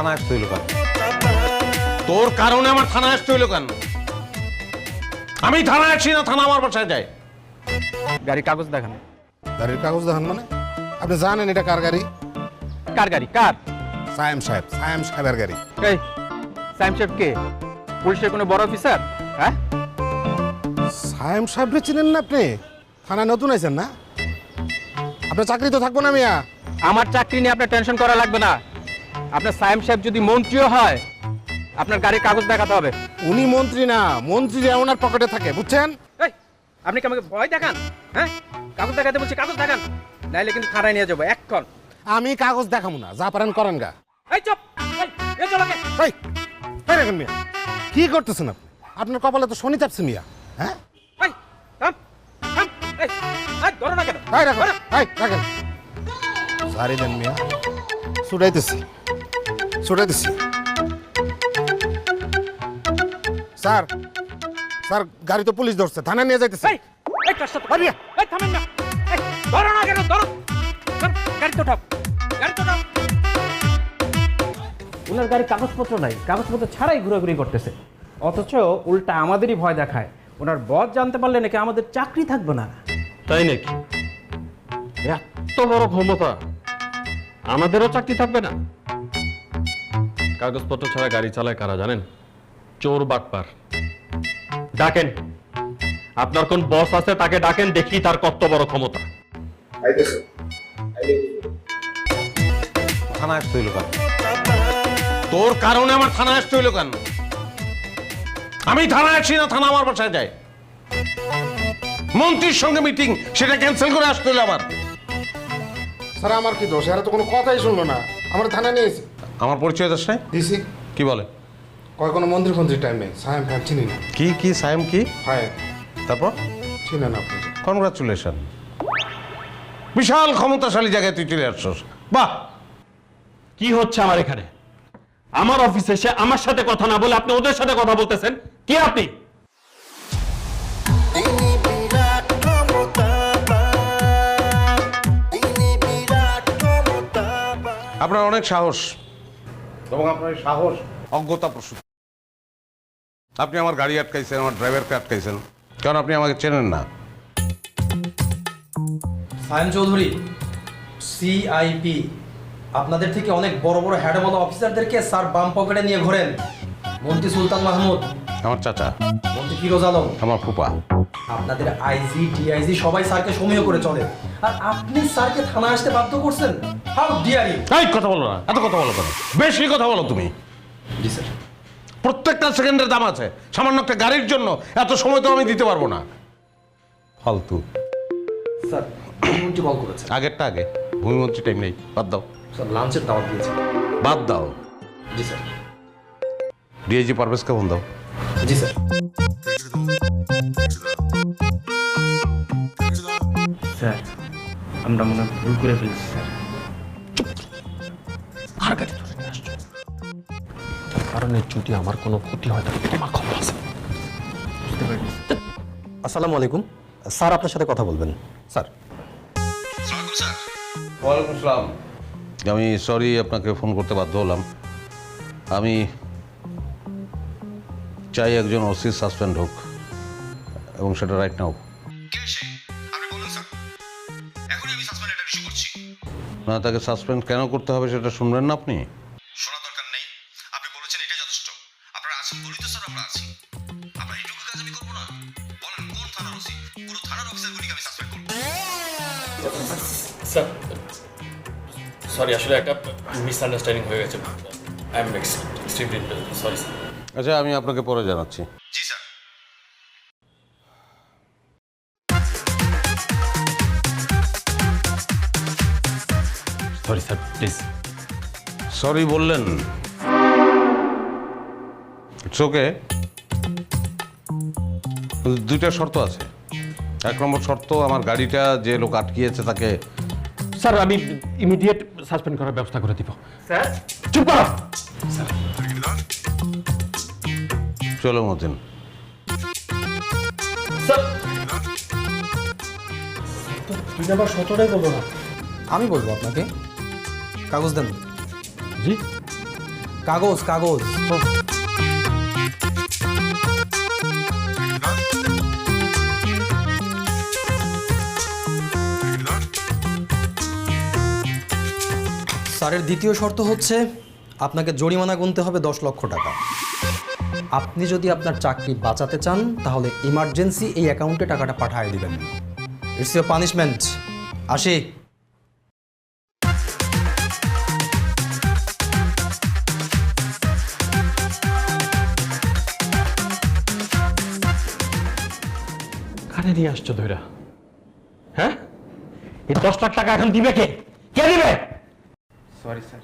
থানায় আসতে হইলো কেন? তোর কারণে আমার থানায় আসতে হইলো কেন? আমি থানায় আসি না, থানা আমার বাসায় যায়। গাড়ির কাগজ দেখান। গাড়ির কাগজ দেখান মানে? আপনি জানেন এটা কার গাড়ি? কার গাড়ি? কার? সায়েম সাহেবের গাড়ি। এই সায়েম সাহেব কে? পুলিশের কোনো বড় অফিসার? হ্যাঁ, সায়েম সাহেবকে চিনেন না আপনি? থানায় নতুন আইছেন না? আপনার চাকরি তো থাকবো না মিয়া। আমার চাকরি নিয়ে আপনার টেনশন করা লাগবে না। আপনার সায়েম সাহেব যদি মন্ত্রীও হয়, আপনার গাড়ির কাগজ দেখাতে হবে। উনি মন্ত্রী না, মন্ত্রী ওনার পকেটে থাকে, বুঝছেন? এই, আপনি কি আমাকে ভয় দেখান? হ্যাঁ, কাগজ দেখাতে বলছি, কাগজ দেখান, নাইলে কিন্তু থানায় নিয়ে যাবো এক্ষণ। আমি কাগজ দেখাবো না, যা পারেন করেন গা। এই চুপ, এই চল আগে। এই রাখেন মিয়া, কি করতেছেন আপনি? আপনার কপালে তো শনি চাপছে মিয়া। হ্যাঁ, এই থাম, থাম, এই ধরো না কেন? রাখেন। সারি দেন মিয়া, ছুটাইতেছি। স্যার, গাড়ি তো পুলিশ ধরছে, থানায় নিয়ে যাইতেছে। এই কাজটা তো করিয়া। এই থামেন না, এই ধরো না কেন? ধরো, গাড়ি তো উঠাও, গাড়ি তো উঠাও। ওনার গাড়ি কাগজপত্র নাই, কাগজপত্র ছাড়াই ঘোরাঘুরি করতেছে, অথচ উল্টা আমাদেরই ভয় দেখায়। ওনার বস জানতে পারলে নাকি আমাদের চাকরি থাকবে না। তাই নাকি? এত বড় ক্ষমতা, আমাদেরও চাকরি থাকবে না? কাগজপত্র ছাড়া গাড়ি চালায় কারা জানেন? চোর বাটপার। ডাকেন, আপনার কোন বস আছে তাকে ডাকেন, দেখি তার কত বড় ক্ষমতা। থানায় আসতে হইলো কেন? তোর কারণে আমার থানায় আসতে হইলো কেন? আমি থানায় আসি না, থানা আমার বাসায় যায়। মন্ত্রীর সঙ্গে মিটিং, সেটা ক্যান্সেল করে আসতে হইলো আমার। স্যার আমার কি দোষ? এরা তো কোনো কথাই শুনলো না, আমার থানায় নিয়েছে। আমার পরিচয় দাস নাই? দিছি। কি বলে? কয় কোনো মন্ত্রী টাইম নেই, সায়েম ফ্যাম চিনি না। কি সায়েম কি? হ্যাঁ, তারপর? চিনেন আপনি? কনগ্রাচুলেশন, বিশাল ক্ষমতাশালী জায়গায় তুই চলে আসছস। বাহ! কি হচ্ছে আমার এখানে? আমার অফিসে এসে আমার সাথে কথা না বলে আপনি ওদের সাথে কথা বলতেছেন। কি আপনি? আপনার অনেক সাহস, এবং আপনার সাহস অজ্ঞতা প্রসূত। আপনি আমার গাড়ি আটকাইছেন, আমার ড্রাইভারকে আটকাইছেন, কারণ আপনি আমাকে চেনেন না। সায়েম চৌধুরী, সিআইপি, আপনাদের থেকে অনেক বড় বড় হ্যাডওয়ালা অফিসারদেরকে স্যার বাম পকেটে নিয়ে ঘোরেন। মন্ত্রী সুলতান মাহমুদ, আমার চাচা, মন্ত্রী ফিরোজ আলম, আমার ফুপা, আপনাদের আইজি ডিআইজি সবাই স্যারকে সমীহ করে চলে, আর আপনি স্যারকে থানায় আসতে বাধ্য করছেন। How dare you! এই কথা বলো না, এত কথা বলো কেন? বেশি কথা বলো তুমি। জি স্যার। প্রত্যেকটা সেকেন্ডের দাম আছে, সামান্য একটা গাড়ির জন্য এত সময় তো আমি দিতে পারবো না। ফালতু। স্যার মন্ত্রী কল করেছে। আগেরটা আগে, ভূমিমন্ত্রী টাইম নেই, বাদ দাও। স্যার লাঞ্চের দাওয়াত দিয়েছে। বাদ দাও। জি স্যার। ডিআইজি পারভেজকে ফোন দাও। জি স্যার। স্যার, আমরা মনে হয় ভুল করে ফেলছি স্যার। আর গাড়ি ধরে নিয়ে আসছো, তার কারণে যদি আমার কোনো ক্ষতি হয় তাহলে তোমার খবর আছে। বুঝতে পারছি। আসসালামু আলাইকুম স্যার, আপনার সাথে কথা বলবেন স্যার। ওয়ালাইকুম আসসালাম। আমি সরি আপনাকে ফোন করতে বাধ্য হলাম। আমি চাই একজন ওসি সাসপেন্ড হোক, এবং সেটা রাইট নাও। না, তাকে সাসপেন্ড কেন করতে হবে সেটা শুনবেন না আপনি? শোনা দরকার নেই, আপনি বলেছেন এটা যথেষ্ট। আপনারা আছেন বলি তো স্যার আমরা আছি। আপনার এইটুকু কাজ আমি করবো না? বলেন কোন থানার ওসি? পুরো থানার অফিসারগুলিকে আমি সাসপেন্ড করবো। স্যার সরি, আসলে একটা মিসআন্ডারস্ট্যান্ডিং হয়ে গেছে। I am extremely sorry sir. আচ্ছা, আমি আপনাকে পরে জানাচ্ছি। জি sir. Sorry sir, please. Sorry বললেন, ইটস ওকে। দুইটা শর্ত আছে। এক নম্বর শর্ত, আমার গাড়িটা যে লোক আটকিয়েছে তাকে। স্যার আমি ইমিডিয়েট সাসপেন্ড করার ব্যবস্থা করে দিব। স্যার, চুপ করো। চলো মতিন। স্যার 2 নাম্বার 17টাই বলবো না। আমি বলবো আপনাকে, কাগজ দেন। জি, কাগজ কাগজ স্যারের দ্বিতীয় শর্ত হচ্ছে আপনাকে জরিমানা গুনতে হবে 10 লক্ষ টাকা। আপনি যদি আপনার চাকরি বাঁচাতে চান তাহলে ইমার্জেন্সি এই অ্যাকাউন্টে টাকাটা পাঠিয়ে দিবেন। It's your punishment. আসি। কানে নিয়ে আসছো ধৈরা? হ্যাঁ, এই 10 লাখ টাকা এখন দিবে কে? কে দিবে? Sorry sir,